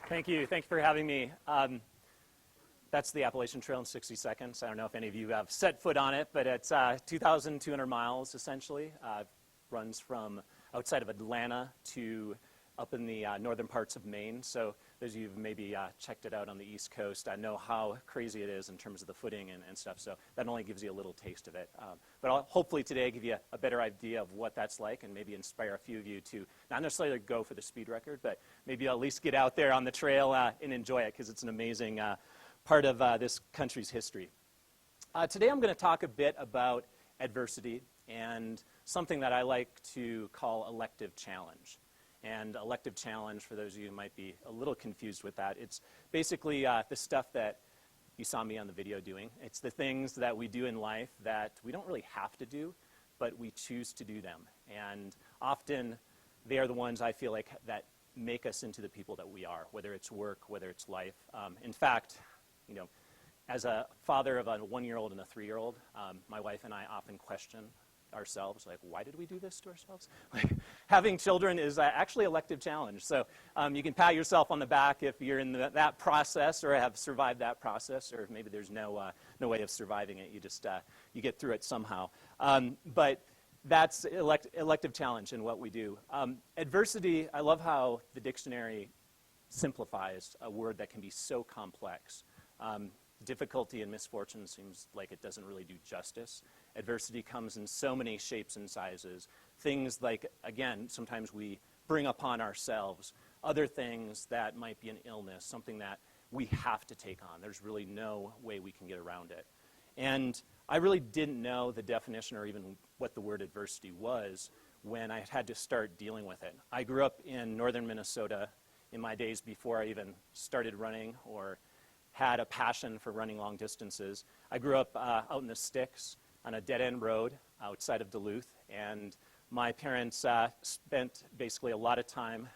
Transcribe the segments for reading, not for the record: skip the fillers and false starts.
Thank you. Thank you for having me. That's the Appalachian Trail in 60 seconds. I don't know if any of you have set foot on it, but it's 2,200 miles, essentially. Runs from outside of Atlanta to up in the northern parts of Maine. So those of you who've maybe checked it out on the East Coast, I know how crazy it is in terms of the footing and stuff. So that only gives you a little taste of it. But I'll hopefully today give you a better idea of what that's like and maybe inspire a few of you to not necessarily go for the speed record, but maybe at least get out there on the trail and enjoy it, because it's an amazing part of this country's history. Today I'm going to talk a bit about adversity and something that I like to call elective challenge. And elective challenge, for those of you who might be a little confused with that, it's basically the stuff that you saw me on the video doing. It's the things that we do in life that we don't really have to do, but we choose to do them. And often they are the ones I feel like that make us into the people that we are, whether it's work, whether it's life. In fact, you know, as a father of a 1-year-old and a 3-year-old, my wife and I often question ourselves, like, why did we do this to ourselves? Like, having children is actually an elective challenge. So you can pat yourself on the back if you're in that process or have survived that process, or maybe there's no way of surviving it. You just you get through it somehow. But that's elective challenge in what we do. Adversity, I love how the dictionary simplifies a word that can be so complex. Difficulty and misfortune seems like it doesn't really do justice. Adversity comes in so many shapes and sizes. Things like, again, sometimes we bring upon ourselves. Other things that might be an illness, something that we have to take on. There's really no way we can get around it. And I really didn't know the definition or even what the word adversity was when I had to start dealing with it. I grew up in northern Minnesota in my days before I even started running or had a passion for running long distances. I grew up out in the sticks on a dead-end road outside of Duluth, and my parents spent basically a lot of time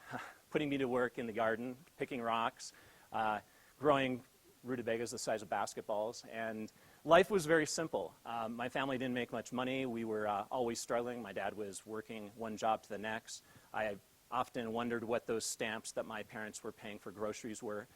putting me to work in the garden, picking rocks, growing rutabagas the size of basketballs, and life was very simple. My family didn't make much money. We were always struggling. My dad was working one job to the next. I often wondered what those stamps that my parents were paying for groceries were.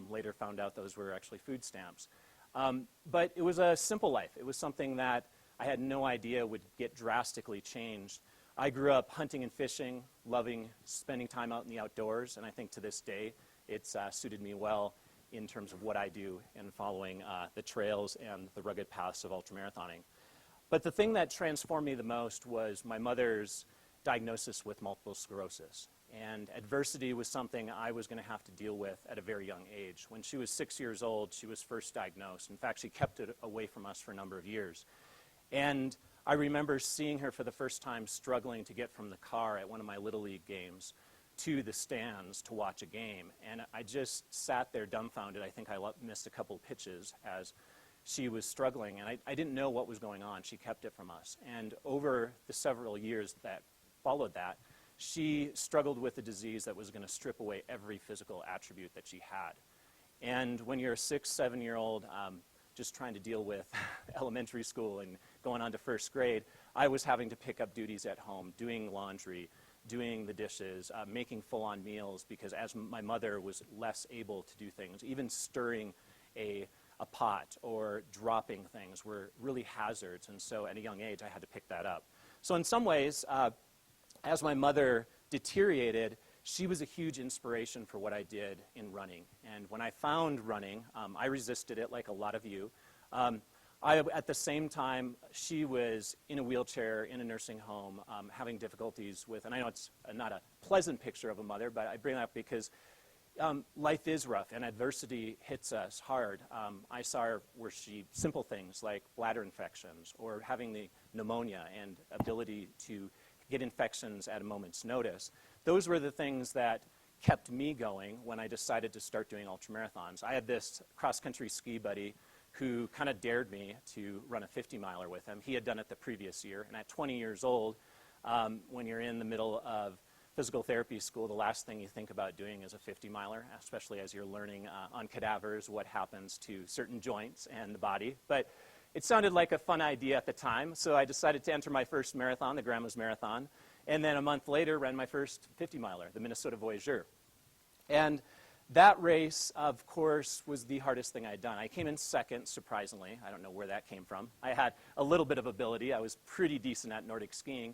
Later found out those were actually food stamps. But it was a simple life. It was something that I had no idea would get drastically changed. I grew up hunting and fishing, loving spending time out in the outdoors, and I think to this day it's suited me well in terms of what I do in following the trails and the rugged paths of ultramarathoning. But the thing that transformed me the most was my mother's diagnosis with multiple sclerosis. And adversity was something I was going to have to deal with at a very young age. When she was 6 years old, she was first diagnosed. In fact, she kept it away from us for a number of years. And I remember seeing her for the first time struggling to get from the car at one of my Little League games to the stands to watch a game. And I just sat there dumbfounded. I think I missed a couple pitches as she was struggling. And I didn't know what was going on. She kept it from us. And over the several years that followed that, she struggled with a disease that was going to strip away every physical attribute that she had. And when you're a 6, 7-year-old just trying to deal with elementary school and going on to first grade, I was having to pick up duties at home, doing laundry, doing the dishes, making full-on meals, because as my mother was less able to do things, even stirring a pot or dropping things were really hazards. And so at a young age, I had to pick that up. So in some ways, as my mother deteriorated, she was a huge inspiration for what I did in running. And when I found running, I resisted it like a lot of you. At the same time, she was in a wheelchair in a nursing home, having difficulties with, and I know it's not a pleasant picture of a mother, but I bring that up because life is rough and adversity hits us hard. I saw her where simple things like bladder infections or having the pneumonia and ability to get infections at a moment's notice. Those were the things that kept me going when I decided to start doing ultramarathons. I had this cross-country ski buddy who kind of dared me to run a 50-miler with him. He had done it the previous year, and at 20 years old, when you're in the middle of physical therapy school, the last thing you think about doing is a 50-miler, especially as you're learning on cadavers what happens to certain joints and the body. But it sounded like a fun idea at the time, so I decided to enter my first marathon, the Grandma's Marathon, and then a month later ran my first 50-miler, the Minnesota Voyageur. And That race, of course, was the hardest thing I had done. I came in second, surprisingly. I don't know where that came from. I had a little bit of ability. I was pretty decent at Nordic skiing,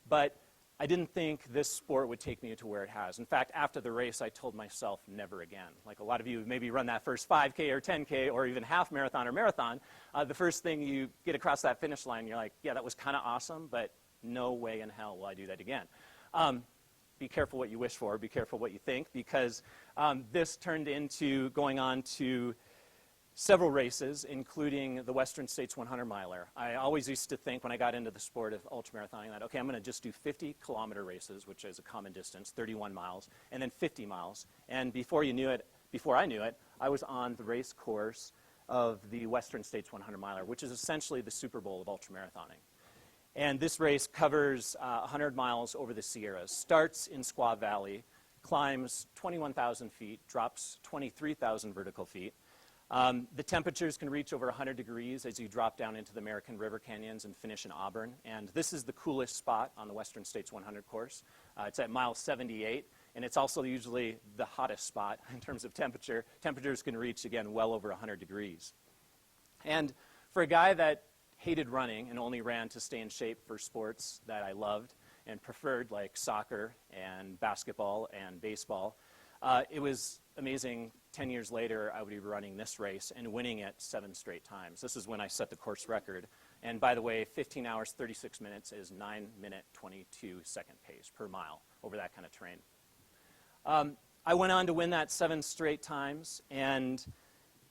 but I didn't think this sport would take me to where it has. In fact, after the race, I told myself never again. Like a lot of you maybe run that first 5K or 10K or even half marathon or marathon, the first thing you get across that finish line, you're like, yeah, that was kind of awesome, but no way in hell will I do that again. Be careful what you wish for, be careful what you think, because this turned into going on to several races, including the Western States 100 miler. I always used to think when I got into the sport of ultramarathoning that, okay, I'm going to just do 50-kilometer races, which is a common distance, 31 miles, and then 50 miles. And before I knew it, I was on the race course of the Western States 100 miler, which is essentially the Super Bowl of ultramarathoning. And this race covers 100 miles over the Sierras, starts in Squaw Valley, climbs 21,000 feet, drops 23,000 vertical feet. The temperatures can reach over 100 degrees as you drop down into the American River canyons and finish in Auburn. And this is the coolest spot on the Western States 100 course. It's at mile 78, and it's also usually the hottest spot in terms of temperature. Temperatures can reach, again, well over 100 degrees. And for a guy that hated running and only ran to stay in shape for sports that I loved and preferred, like soccer and basketball and baseball, it was amazing. 10 years later, I would be running this race and winning it 7 straight times. This is when I set the course record. And by the way, 15 hours, 36 minutes is 9-minute, 22-second pace per mile over that kind of terrain. I went on to win that 7 straight times, and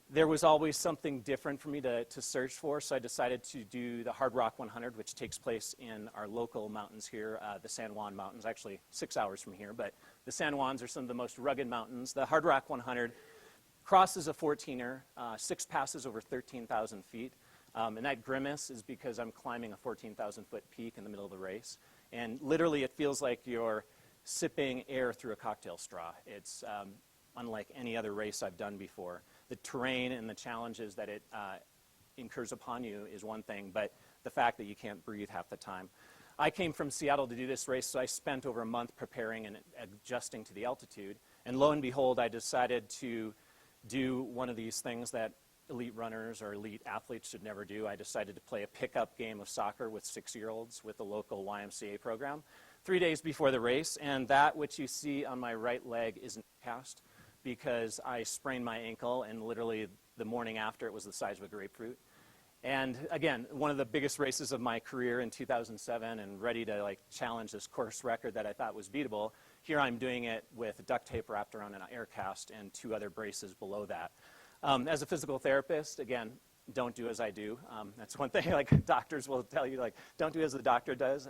there was always something different for me to search for, so I decided to do the Hard Rock 100, which takes place in our local mountains here, the San Juan Mountains, actually 6 hours from here, but the San Juans are some of the most rugged mountains. The Hard Rock 100 crosses a 14er, 6 passes over 13,000 feet, and that grimace is because I'm climbing a 14,000-foot peak in the middle of the race, and literally it feels like you're sipping air through a cocktail straw. It's unlike any other race I've done before. The terrain and the challenges that it incurs upon you is one thing, but the fact that you can't breathe half the time. I came from Seattle to do this race, so I spent over a month preparing and adjusting to the altitude. And lo and behold, I decided to do one of these things that elite runners or elite athletes should never do. I decided to play a pickup game of soccer with 6-year-olds with the local YMCA program 3 days before the race, and that which you see on my right leg isn't cast, because I sprained my ankle, and literally the morning after it was the size of a grapefruit. And again, one of the biggest races of my career in 2007, and ready to challenge this course record that I thought was beatable. Here I'm doing it with duct tape wrapped around an air cast and 2 other braces below that. As a physical therapist, again, don't do as I do. That's one thing doctors will tell you, don't do as the doctor does.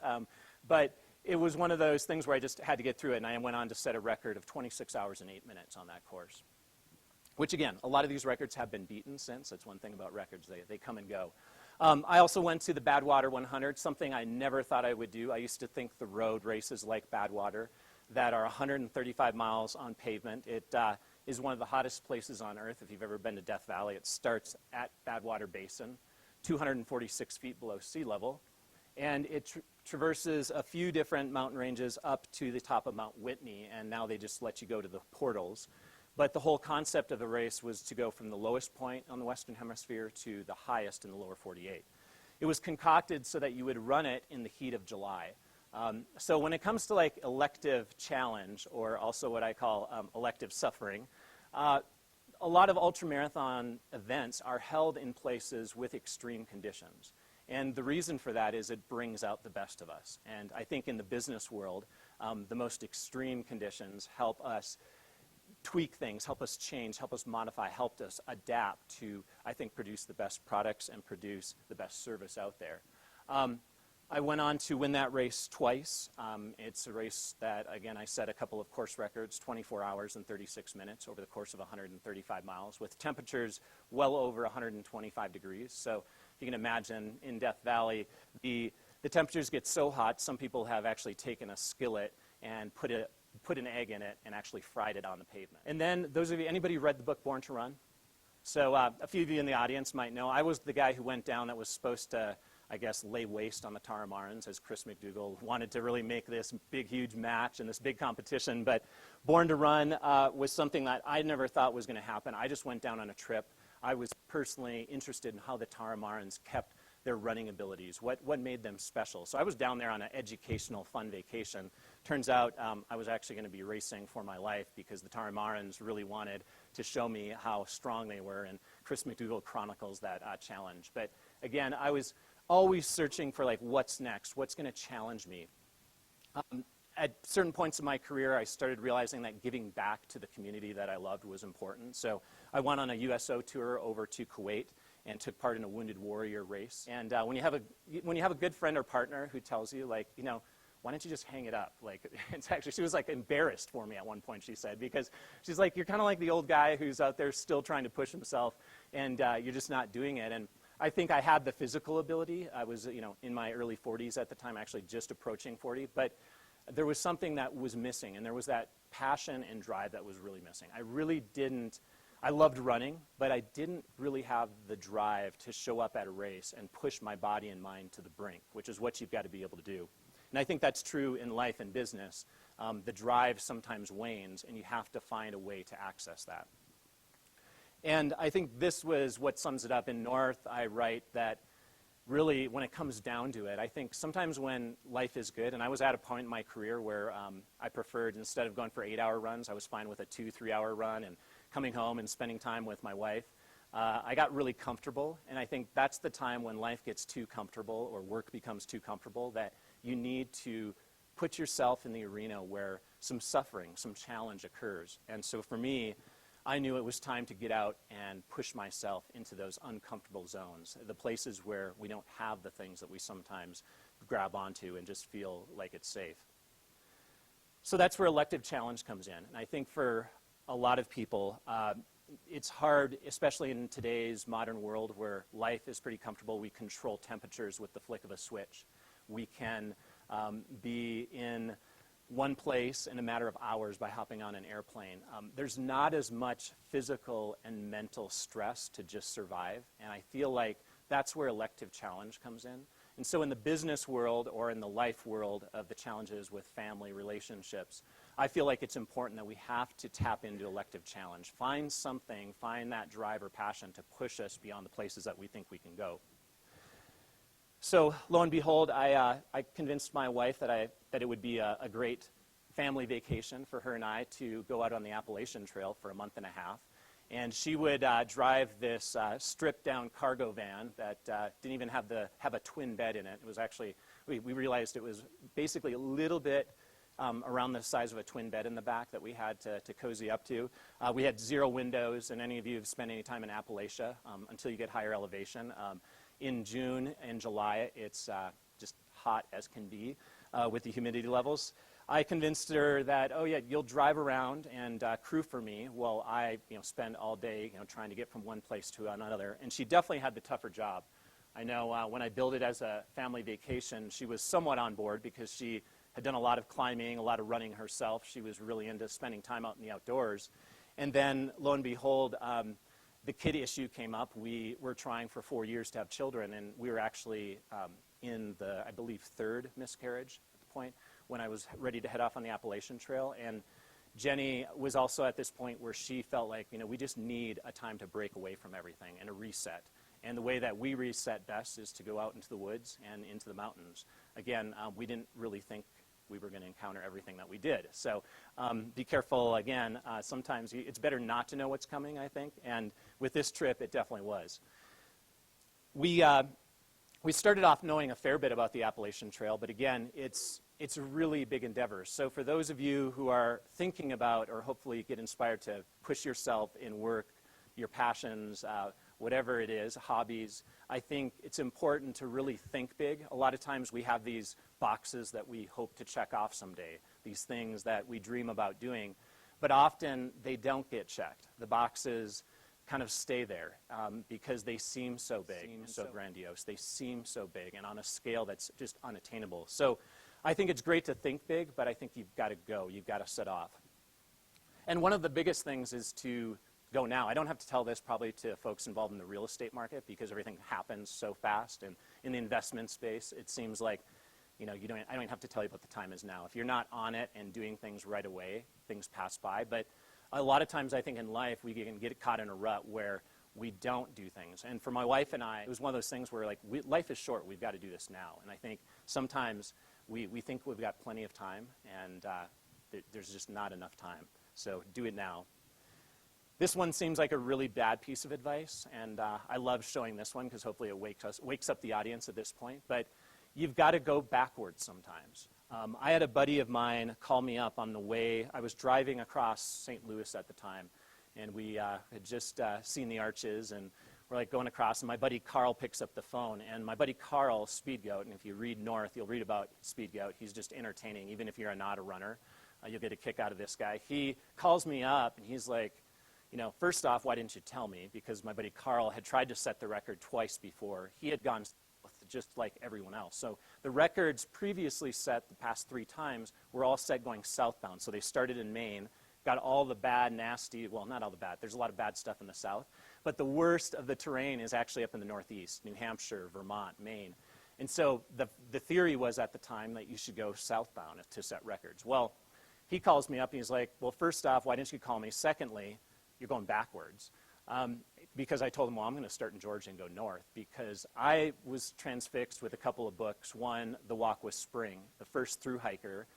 But it was one of those things where I just had to get through it, and I went on to set a record of 26 hours and 8 minutes on that course. Which, again, a lot of these records have been beaten since. That's one thing about records. They come and go. I also went to the Badwater 100, something I never thought I would do. I used to think the road races like Badwater that are 135 miles on pavement. It is one of the hottest places on earth. If you've ever been to Death Valley, it starts at Badwater Basin, 246 feet below sea level. And it traverses a few different mountain ranges up to the top of Mount Whitney, and now they just let you go to the portals. But the whole concept of the race was to go from the lowest point on the Western Hemisphere to the highest in the lower 48. It was concocted so that you would run it in the heat of July. So when it comes to elective challenge, or also what I call elective suffering, a lot of ultramarathon events are held in places with extreme conditions. And the reason for that is it brings out the best of us. And I think in the business world, the most extreme conditions help us tweak things, help us change, help us modify, help us adapt to, I think, produce the best products and produce the best service out there. I went on to win that race twice. It's a race that, again, I set a couple of course records, 24 hours and 36 minutes over the course of 135 miles with temperatures well over 125 degrees. So if you can imagine in Death Valley, the temperatures get so hot, some people have actually taken a skillet and put an egg in it and actually fried it on the pavement. And then those of you, anybody read the book Born to Run? So a few of you in the audience might know I was the guy who went down that was supposed to I guess, lay waste on the Taramarans, as Chris McDougall wanted to really make this big, huge match and this big competition. But Born to Run was something that I never thought was going to happen. I just went down on a trip. I was personally interested in how the Taramarans kept their running abilities, what made them special. So I was down there on an educational, fun vacation. Turns out I was actually going to be racing for my life because the Taramarans really wanted to show me how strong they were, and Chris McDougall chronicles that challenge. But again, I was always searching for, like, what's next? What's going to challenge me? At certain points in my career, I started realizing that giving back to the community that I loved was important. So I went on a USO tour over to Kuwait and took part in a Wounded Warrior race. And when you have a good friend or partner who tells you, like, you know, why don't you just hang it up? Like, it's actually, she was like embarrassed for me at one point, she said, because she's like, you're kind of like the old guy who's out there still trying to push himself, and you're just not doing it. And I think I had the physical ability. I was, you know, in my early 40s at the time, actually just approaching 40, but there was something that was missing, and there was that passion and drive that was really missing. I loved running, but I didn't really have the drive to show up at a race and push my body and mind to the brink, which is what you've got to be able to do. And I think that's true in life and business. The drive sometimes wanes, and you have to find a way to access that. And I think this was what sums it up. In North, I write that really, when it comes down to it, I think sometimes when life is good, and I was at a point in my career where I preferred, instead of going for 8-hour runs, I was fine with a 2-3-hour run and coming home and spending time with my wife. I got really comfortable, and I think that's the time when life gets too comfortable or work becomes too comfortable, that you need to put yourself in the arena where some suffering, some challenge occurs. And so for me, I knew it was time to get out and push myself into those uncomfortable zones, the places where we don't have the things that we sometimes grab onto and just feel like it's safe. So that's where elective challenge comes in. And I think for a lot of people, it's hard, especially in today's modern world where life is pretty comfortable. We control temperatures with the flick of a switch. We can be in one place in a matter of hours by hopping on an airplane. There's not as much physical and mental stress to just survive, and I feel like that's where elective challenge comes in. And so in the business world or in the life world of the challenges with family relationships, I feel like it's important that we have to tap into elective challenge. Find something, find that drive or passion to push us beyond the places that we think we can go. So lo and behold, I convinced my wife that it would be a great family vacation for her and I to go out on the Appalachian Trail for a month and a half. And she would drive this stripped-down cargo van that didn't even have a twin bed in it. It was actually, we realized it was basically a little bit around the size of a twin bed in the back that we had to cozy up to. We had 0 windows, and any of you who've spent any time in Appalachia until you get higher elevation. In June and July, it's just hot as can be with the humidity levels. I convinced her that, oh yeah, you'll drive around and crew for me while I spend all day trying to get from one place to another. And she definitely had the tougher job. I know when I billed it as a family vacation, she was somewhat on board because she had done a lot of climbing, a lot of running herself. She was really into spending time out in the outdoors. And then, lo and behold, the kid issue came up. We were trying for 4 years to have children, and we were actually in the, I believe, 3rd miscarriage at the point when I was ready to head off on the Appalachian Trail. And Jenny was also at this point where she felt like, we just need a time to break away from everything and a reset. And the way that we reset best is to go out into the woods and into the mountains. Again, we didn't really think we were going to encounter everything that we did. So be careful, again, sometimes it's better not to know what's coming, I think, and with this trip, it definitely was. We started off knowing a fair bit about the Appalachian Trail, but again, it's a really big endeavor. So for those of you who are thinking about or hopefully get inspired to push yourself in work, your passions, whatever it is, hobbies, I think it's important to really think big. A lot of times we have these boxes that we hope to check off someday, these things that we dream about doing, but often they don't get checked. The boxes kind of stay there because they seem so big, so grandiose. They seem so big and on a scale that's just unattainable. So I think it's great to think big, but I think you've got to go. You've got to set off. And one of the biggest things is to go now. I don't have to tell this probably to folks involved in the real estate market because everything happens so fast. And in the investment space, it seems like, I don't have to tell you what the time is now. If you're not on it and doing things right away, things pass by. But a lot of times I think in life we can get caught in a rut where we don't do things. And for my wife and I, it was one of those things where life is short, we've got to do this now. And I think sometimes we think we've got plenty of time, and there's just not enough time. So do it now. This one seems like a really bad piece of advice, and I love showing this one because hopefully it wakes up the audience at this point. But you've got to go backwards sometimes. I had a buddy of mine call me up on the way. I was driving across St. Louis at the time, and we had just seen the arches, and we're going across, and my buddy Carl picks up the phone, and my buddy Carl, Speed Goat, and if you read North, you'll read about Speed Goat. He's just entertaining. Even if you're not a runner, you'll get a kick out of this guy. He calls me up, and he's like, first off, why didn't you tell me? Because my buddy Carl had tried to set the record twice before. He had gone just like everyone else. So the records previously set the past 3 times were all set going southbound. So they started in Maine, got all the bad, nasty, well, not all the bad. There's a lot of bad stuff in the south. But the worst of the terrain is actually up in the northeast, New Hampshire, Vermont, Maine. And so the theory was at the time that you should go southbound to set records. Well, he calls me up and he's like, well, first off, why didn't you call me? Secondly, you're going backwards. Because I told him, well, I'm going to start in Georgia and go north, because I was transfixed with a couple of books. One, The Walk with Spring, the first through hiker.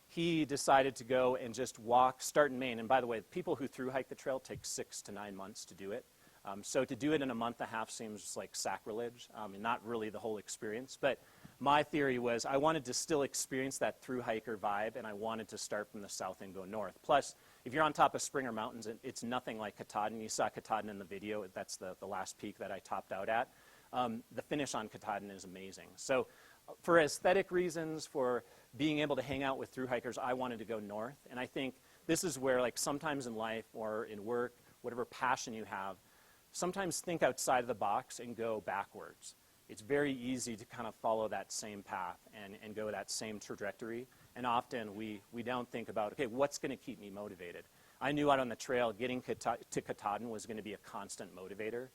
He decided to go and just start in Maine. And by the way, people who through hike the trail take 6 to 9 months to do it. So to do it in a month and a half seems like sacrilege, and not really the whole experience. But my theory was I wanted to still experience that through hiker vibe, and I wanted to start from the south and go north. Plus, if you're on top of Springer Mountains, it's nothing like Katahdin. You saw Katahdin in the video. That's the last peak that I topped out at. The finish on Katahdin is amazing. So for aesthetic reasons, for being able to hang out with through hikers, I wanted to go north. And I think this is where, sometimes in life or in work, whatever passion you have, sometimes think outside of the box and go backwards. It's very easy to kind of follow that same path and go that same trajectory. And often we don't think about, okay, what's going to keep me motivated? I knew out on the trail getting to Katahdin was going to be a constant motivator.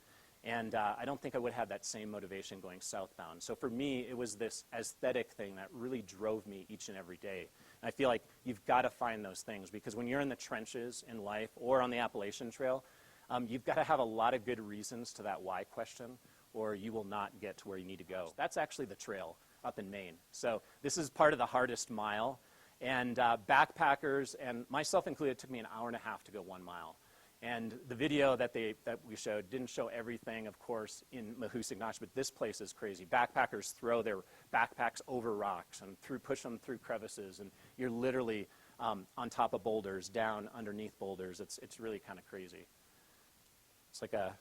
And I don't think I would have that same motivation going southbound. So for me, it was this aesthetic thing that really drove me each and every day. And I feel like you've got to find those things, because when you're in the trenches in life or on the Appalachian Trail, you've got to have a lot of good reasons to that why question, or you will not get to where you need to go. That's actually the trail up in Maine. So this is part of the hardest mile. And backpackers, and myself included, it took me an hour and a half to go 1 mile. And the video that we showed didn't show everything, of course, in Mahoosic Notch, but this place is crazy. Backpackers throw their backpacks over rocks and push them through crevices, and you're literally on top of boulders, down underneath boulders. It's really kind of crazy. It's like a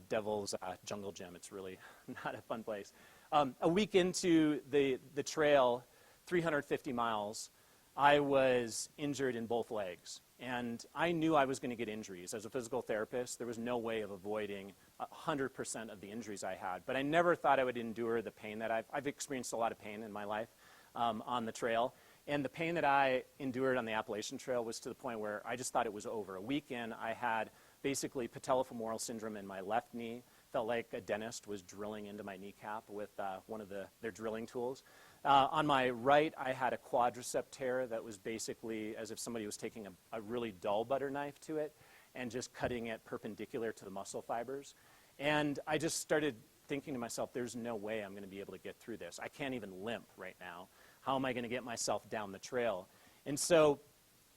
devil's jungle gym. It's really not a fun place. A week into the trail, 350 miles, I was injured in both legs. And I knew I was going to get injuries. As a physical therapist, there was no way of avoiding 100% of the injuries I had. But I never thought I would endure the pain that I've experienced a lot of pain in my life on the trail. And the pain that I endured on the Appalachian Trail was to the point where I just thought it was over. A week in, I had basically patellofemoral syndrome in my left knee. Felt like a dentist was drilling into my kneecap with one of their drilling tools. On my right, I had a quadricep tear that was basically as if somebody was taking a really dull butter knife to it and just cutting it perpendicular to the muscle fibers. And I just started thinking to myself, there's no way I'm going to be able to get through this. I can't even limp right now. How am I going to get myself down the trail? And so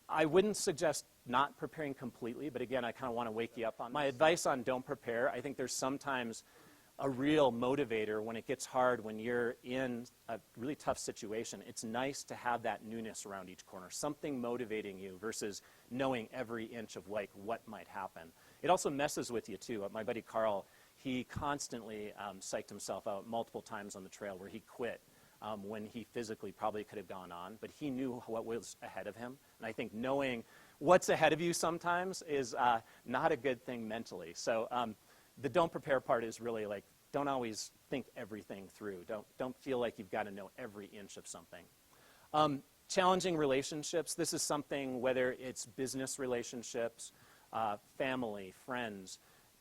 I wouldn't suggest not preparing completely, but again, I kind of want to wake you up on my advice on don't prepare. I think there's sometimes a real motivator when it gets hard, when you're in a really tough situation. It's nice to have that newness around each corner, something motivating you versus knowing every inch of what might happen. It also messes with you too. My buddy Carl, he constantly psyched himself out multiple times on the trail where he quit when he physically probably could have gone on, but he knew what was ahead of him. And I think knowing what's ahead of you sometimes is not a good thing mentally. So the don't prepare part is really don't always think everything through. Don't feel like you've got to know every inch of something. Challenging relationships. This is something, whether it's business relationships, family, friends.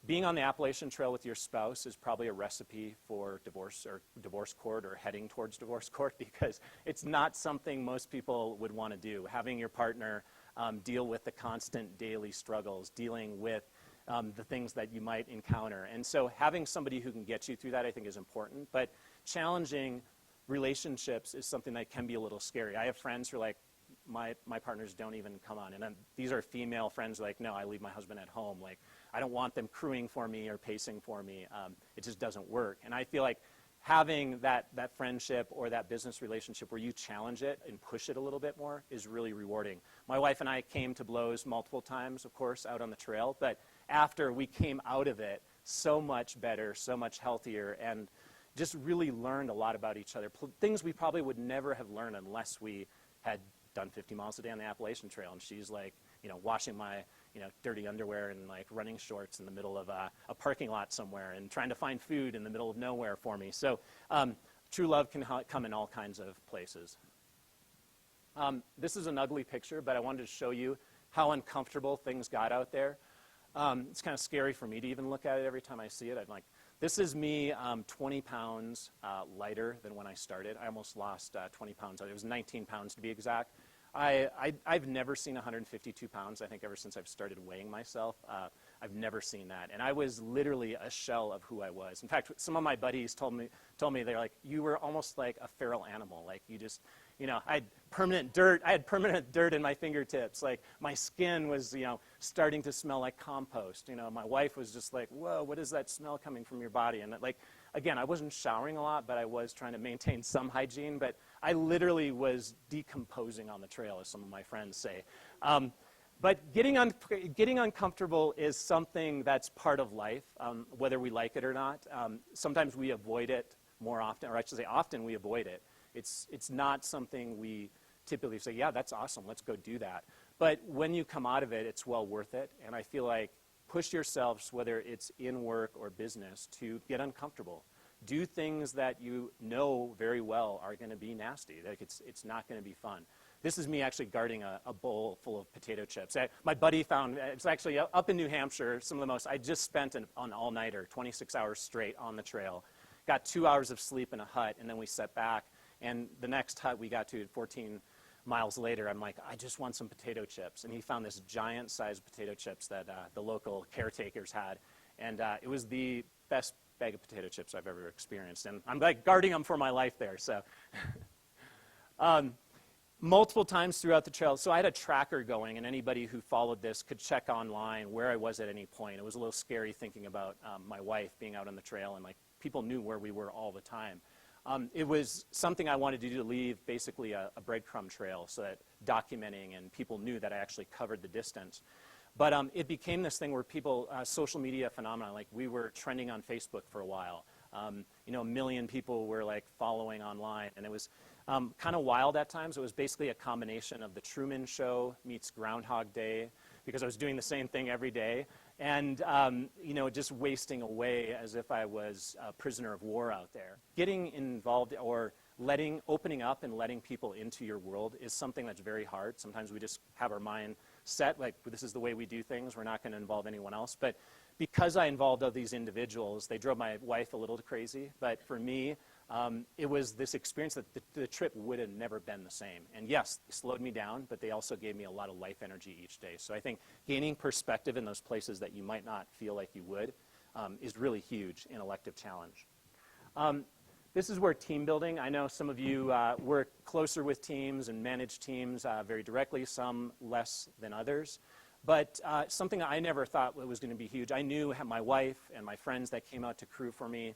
Being on the Appalachian Trail with your spouse is probably a recipe for divorce or divorce court or heading towards divorce court, because it's not something most people would want to do. Having your partner deal with the constant daily struggles, dealing with the things that you might encounter. And so having somebody who can get you through that, I think, is important. But challenging relationships is something that can be a little scary. I have friends who are like, my partners don't even come on. And these are female friends who are like, no, I leave my husband at home. Like, I don't want them crewing for me or pacing for me. It just doesn't work. And I feel like having that friendship or that business relationship where you challenge it and push it a little bit more is really rewarding. My wife and I came to blows multiple times, of course, out on the trail. But after we came out of it, so much better, so much healthier, and just really learned a lot about each other. Things we probably would never have learned unless we had done 50 miles a day on the Appalachian Trail. And she's like, washing my, dirty underwear and like running shorts in the middle of a parking lot somewhere and trying to find food in the middle of nowhere for me. So true love can come in all kinds of places. This is an ugly picture, but I wanted to show you how uncomfortable things got out there. It's kind of scary for me to even look at it every time I see it. I'm like, this is me 20 pounds lighter than when I started. I almost lost 20 pounds. It was 19 pounds to be exact. I've never seen 152 pounds, I think, ever since I've started weighing myself. I've never seen that. And I was literally a shell of who I was. In fact, some of my buddies told me, they're like, you were almost like a feral animal. Like, you just, I had permanent dirt in my fingertips. Like, my skin was, starting to smell like compost. My wife was just like, whoa, what is that smell coming from your body? And like, again, I wasn't showering a lot, but I was trying to maintain some hygiene. But I literally was decomposing on the trail, as some of my friends say. But getting uncomfortable is something that's part of life, whether we like it or not. Sometimes we avoid it more often, or I should say often we avoid it. It's not something we typically say, yeah, that's awesome, let's go do that. But when you come out of it, it's well worth it. And I feel like push yourselves, whether it's in work or business, to get uncomfortable. Do things that you know very well are going to be nasty. Like, it's not going to be fun. This is me actually guarding a bowl full of potato chips. My buddy found, it's actually up in New Hampshire, some of the most, I just spent an all-nighter, 26 hours straight on the trail. Got 2 hours of sleep in a hut, and then we set back. And the next hut we got to 14 miles later, I'm like, I just want some potato chips. And he found this giant-sized potato chips that the local caretakers had. And it was the best bag of potato chips I've ever experienced. And I'm like guarding them for my life there. So multiple times throughout the trail. So I had a tracker going, and anybody who followed this could check online where I was at any point. It was a little scary thinking about my wife being out on the trail, and like people knew where we were all the time. It was something I wanted to do, to leave basically a breadcrumb trail, so that documenting and people knew that I actually covered the distance. But it became this thing where people, social media phenomenon, like we were trending on Facebook for a while. A million people were like following online, and it was kind of wild at times. It was basically a combination of the Truman Show meets Groundhog Day, because I was doing the same thing every day. And, just wasting away as if I was a prisoner of war out there. Getting involved or opening up and letting people into your world is something that's very hard. Sometimes we just have our mind set, like, this is the way we do things. We're not going to involve anyone else. But because I involved all these individuals, they drove my wife a little crazy. But for me, it was this experience that the trip would have never been the same. And yes, they slowed me down, but they also gave me a lot of life energy each day. So I think gaining perspective in those places that you might not feel like you would is really huge in elective challenge. This is where team building, I know some of you work closer with teams and manage teams very directly, some less than others. But something I never thought was going to be huge. I knew my wife and my friends that came out to crew for me,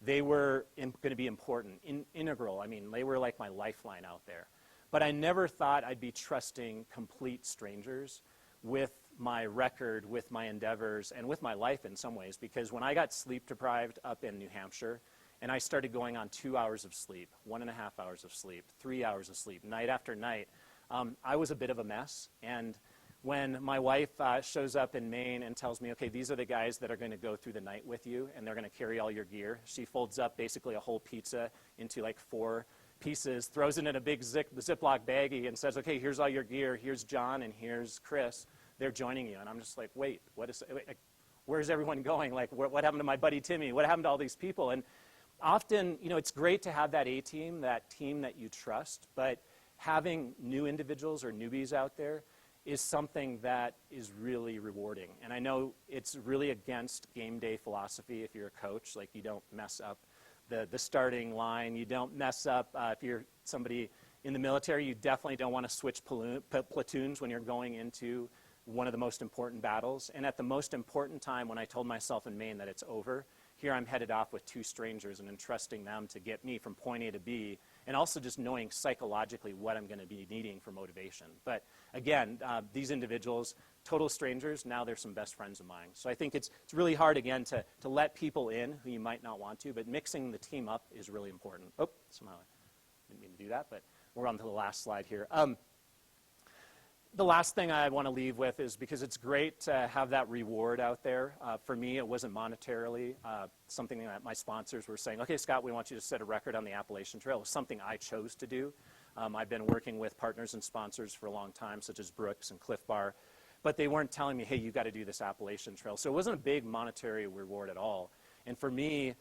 they were going to be important, integral. I mean, they were like my lifeline out there. But I never thought I'd be trusting complete strangers with my record, with my endeavors, and with my life in some ways. Because when I got sleep deprived up in New Hampshire, and I started going on 2 hours of sleep, 1.5 hours of sleep, 3 hours of sleep, night after night, I was a bit of a mess. And when my wife shows up in Maine and tells me, okay, these are the guys that are going to go through the night with you, and they're going to carry all your gear. She folds up basically a whole pizza into like 4 pieces, throws it in a big Ziploc baggie, and says, okay, here's all your gear. Here's John, and here's Chris. they're joining you. And I'm just like, wait, where's everyone going? Like, what happened to my buddy Timmy? What happened to all these people? And often, it's great to have that A-team, that team that you trust, but having new individuals or newbies out there is something that is really rewarding. And I know it's really against game day philosophy if you're a coach. Like, you don't mess up the starting line. You don't mess up, if you're somebody in the military, you definitely don't want to switch platoons when you're going into one of the most important battles. And at the most important time, when I told myself in Maine that it's over, here I'm headed off with two strangers and entrusting them to get me from point A to B, and also just knowing psychologically what I'm going to be needing for motivation. But again, these individuals, total strangers, now they're some best friends of mine. So I think it's really hard, again, to let people in who you might not want to, but mixing the team up is really important. Oh, somehow I didn't mean to do that, but we're on to the last slide here. The last thing I want to leave with is, because it's great to have that reward out there. For me, it wasn't monetarily something that my sponsors were saying, okay, Scott, we want you to set a record on the Appalachian Trail. It was something I chose to do. I've been working with partners and sponsors for a long time, such as Brooks and Cliff Bar, but they weren't telling me, hey, you got to do this Appalachian Trail. So it wasn't a big monetary reward at all. And for me,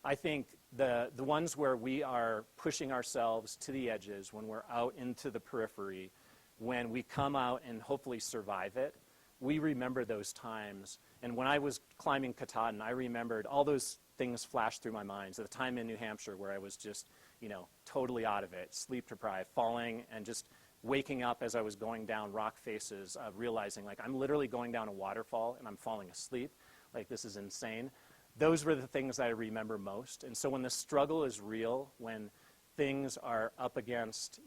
I think the ones where we are pushing ourselves to the edges, when we're out into the periphery, when we come out and hopefully survive it, we remember those times. And when I was climbing Katahdin, I remembered all those things flashed through my mind. So the time in New Hampshire where I was just, totally out of it, sleep deprived, falling, and just waking up as I was going down rock faces, realizing, like, I'm literally going down a waterfall and I'm falling asleep. Like, this is insane. Those were the things that I remember most. And so when the struggle is real, when things are up against,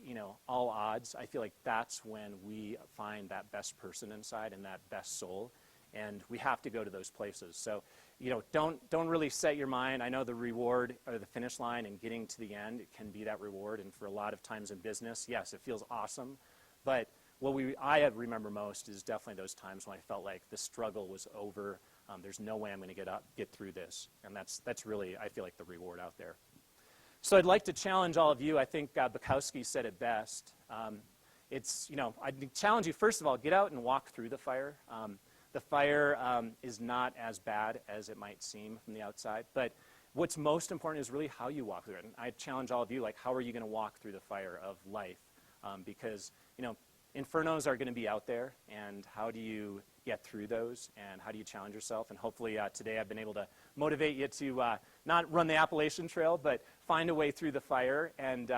all odds, I feel like that's when we find that best person inside and that best soul. And we have to go to those places. So, don't really set your mind. I know the reward or the finish line and getting to the end, it can be that reward. And for a lot of times in business, yes, it feels awesome. But what I remember most is definitely those times when I felt like the struggle was over. There's no way I'm going to get through this. And that's really, I feel like, the reward out there. So I'd like to challenge all of you. I think Bukowski said it best. I'd challenge you, first of all, get out and walk through the fire. The fire is not as bad as it might seem from the outside. But what's most important is really how you walk through it. And I challenge all of you, like, how are you going to walk through the fire of life? Because, infernos are going to be out there. And how do you get through those? And how do you challenge yourself? And hopefully today I've been able to motivate you to not run the Appalachian Trail, but find a way through the fire and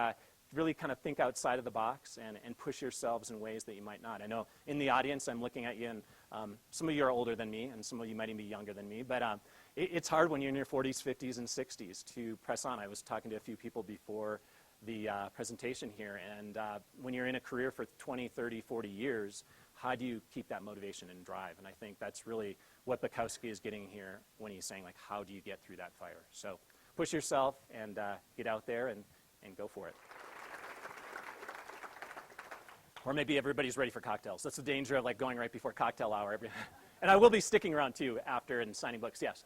really kind of think outside of the box and push yourselves in ways that you might not. I know in the audience I'm looking at you, and some of you are older than me, and some of you might even be younger than me, but it's hard when you're in your 40s, 50s, and 60s to press on. I was talking to a few people before the presentation here, and when you're in a career for 20, 30, 40 years, how do you keep that motivation and drive? And I think that's really what Bukowski is getting here when he's saying, like, how do you get through that fire? So push yourself and get out there and go for it. Or maybe everybody's ready for cocktails. That's the danger of, like, going right before cocktail hour. And I will be sticking around, too, after and signing books. Yes.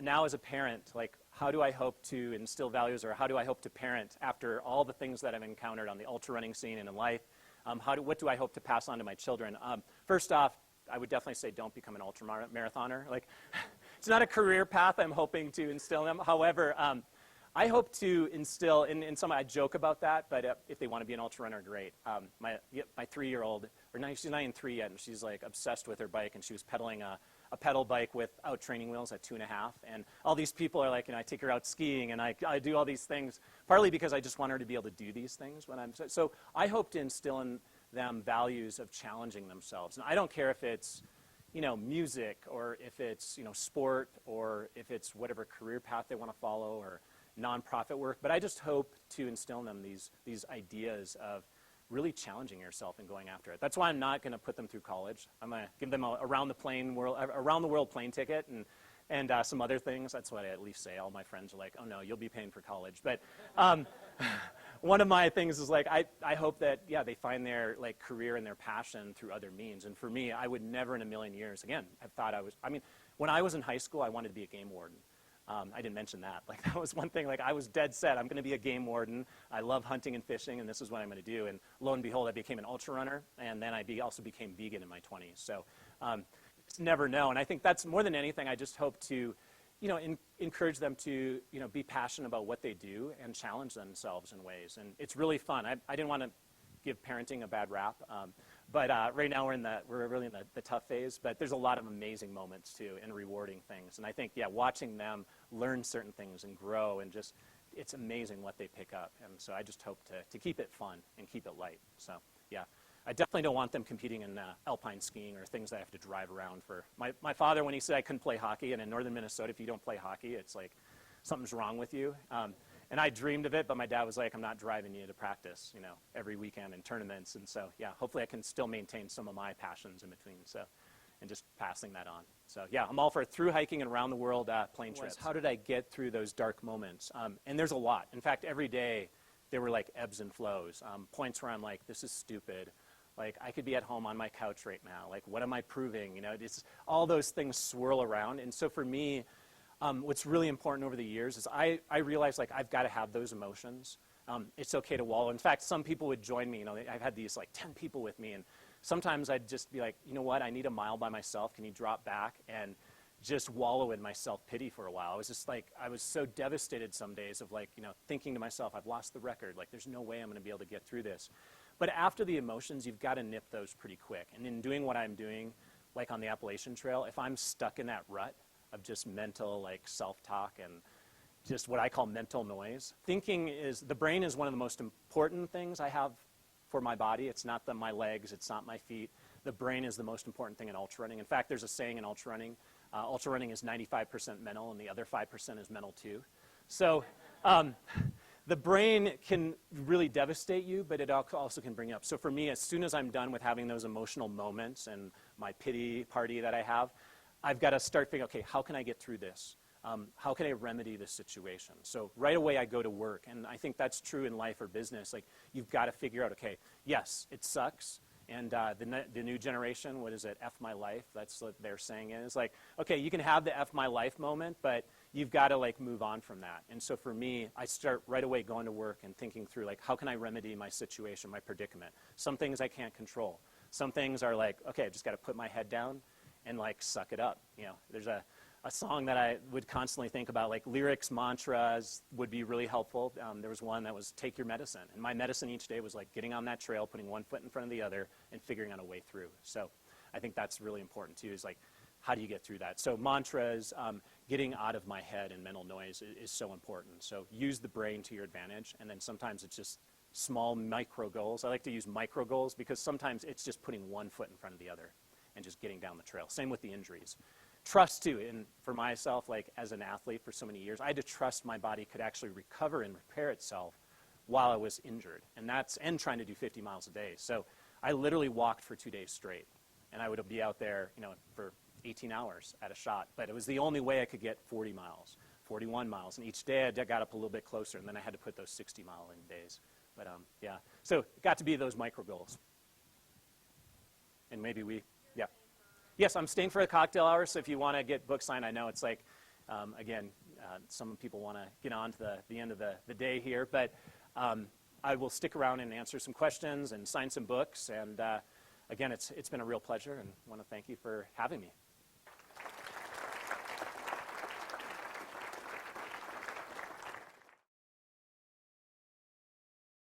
Now as a parent, like, how do I hope to instill values, or how do I hope to parent after all the things that I've encountered on the ultra running scene and in life? What do I hope to pass on to my children? First off, I would definitely say don't become an ultra marathoner. Like, it's not a career path I'm hoping to instill in them. However, I hope to instill, in some, I joke about that, but if they want to be an ultra runner, great. My 3-year-old, or no, she's not even 3 yet, and she's, like, obsessed with her bike, and she was pedaling a pedal bike without training wheels at 2.5, and all these people are like, I take her out skiing, and I do all these things, partly because I just want her to be able to do these things when so I hope to instill in them values of challenging themselves. And I don't care if it's, music, or if it's, sport, or if it's whatever career path they want to follow, or nonprofit work, but I just hope to instill in them these ideas of really challenging yourself and going after it. That's why I'm not going to put them through college. I'm going to give them a around the world plane ticket and some other things. That's what I at least say. All my friends are like, oh no, you'll be paying for college. But one of my things is, like, I hope that, they find their, like, career and their passion through other means. And for me, I would never in a million years, again, have thought when I was in high school, I wanted to be a game warden. I didn't mention that. Like, that was one thing. Like, I was dead set. I'm going to be a game warden. I love hunting and fishing, and this is what I'm going to do. And lo and behold, I became an ultra runner, and then I also became vegan in my 20s. So just never know. And I think that's more than anything. I just hope to, encourage them to, be passionate about what they do and challenge themselves in ways. And it's really fun. I didn't want to give parenting a bad rap. But right now we're really in the tough phase, but there's a lot of amazing moments too and rewarding things. And I think, watching them learn certain things and grow and just, it's amazing what they pick up. And so I just hope to keep it fun and keep it light. So I definitely don't want them competing in alpine skiing or things that I have to drive around for. My father, when he said I couldn't play hockey, and in northern Minnesota, if you don't play hockey, it's like something's wrong with you. And I dreamed of it, but my dad was like, I'm not driving you to practice, every weekend in tournaments. And so, hopefully I can still maintain some of my passions in between. So, and just passing that on. So, I'm all for through hiking and around the world plane trips. How did I get through those dark moments? And there's a lot. In fact, every day there were like ebbs and flows. Points where I'm like, this is stupid. Like, I could be at home on my couch right now. Like, what am I proving? It's all those things swirl around. And so for me, what's really important over the years is I realized, like, I've got to have those emotions. It's okay to wallow. In fact, some people would join me. I've had these, like, 10 people with me, and sometimes I'd just be like, you know what, I need a mile by myself. Can you drop back and just wallow in my self-pity for a while? I was just like, I was so devastated some days of, like, thinking to myself, I've lost the record. Like, there's no way I'm going to be able to get through this. But after the emotions, you've got to nip those pretty quick. And in doing what I'm doing, like on the Appalachian Trail, if I'm stuck in that rut of just mental, like, self-talk and just what I call mental noise. The brain is one of the most important things I have for my body. It's not my legs, it's not my feet. The brain is the most important thing in ultra running. In fact, there's a saying in ultra running is 95% mental and the other 5% is mental too. So the brain can really devastate you, but it also can bring you up. So for me, as soon as I'm done with having those emotional moments and my pity party that I have, I've got to start thinking, okay, how can I get through this? How can I remedy this situation? So right away I go to work, and I think that's true in life or business. Like, you've got to figure out, okay, yes, it sucks, and the new generation, what is it, F my life, that's what their saying is. Like, okay, you can have the F my life moment, but you've got to, like, move on from that. And so for me, I start right away going to work and thinking through, like, how can I remedy my situation, my predicament? Some things I can't control. Some things are like, okay, I've just got to put my head down and, like, suck it up. There's a song that I would constantly think about, like, lyrics, mantras would be really helpful. There was one that was take your medicine. And my medicine each day was, like, getting on that trail, putting one foot in front of the other, and figuring out a way through. So I think that's really important too, is like, how do you get through that? So mantras, getting out of my head and mental noise is so important. So use the brain to your advantage, and then sometimes it's just small micro goals. I like to use micro goals because sometimes it's just putting one foot in front of the other and just getting down the trail. Same with the injuries. Trust too, and for myself, like, as an athlete for so many years, I had to trust my body could actually recover and repair itself while I was injured, and trying to do 50 miles a day. So I literally walked for 2 days straight, and I would be out there, for 18 hours at a shot, but it was the only way I could get 40 miles, 41 miles, and each day I got up a little bit closer, and then I had to put those 60-mile in days. But so it got to be those micro goals. And maybe Yes, I'm staying for a cocktail hour, so if you want to get book signed, I know it's like, some people want to get on to the end of the day here, but I will stick around and answer some questions and sign some books, and again, it's been a real pleasure, and I want to thank you for having me.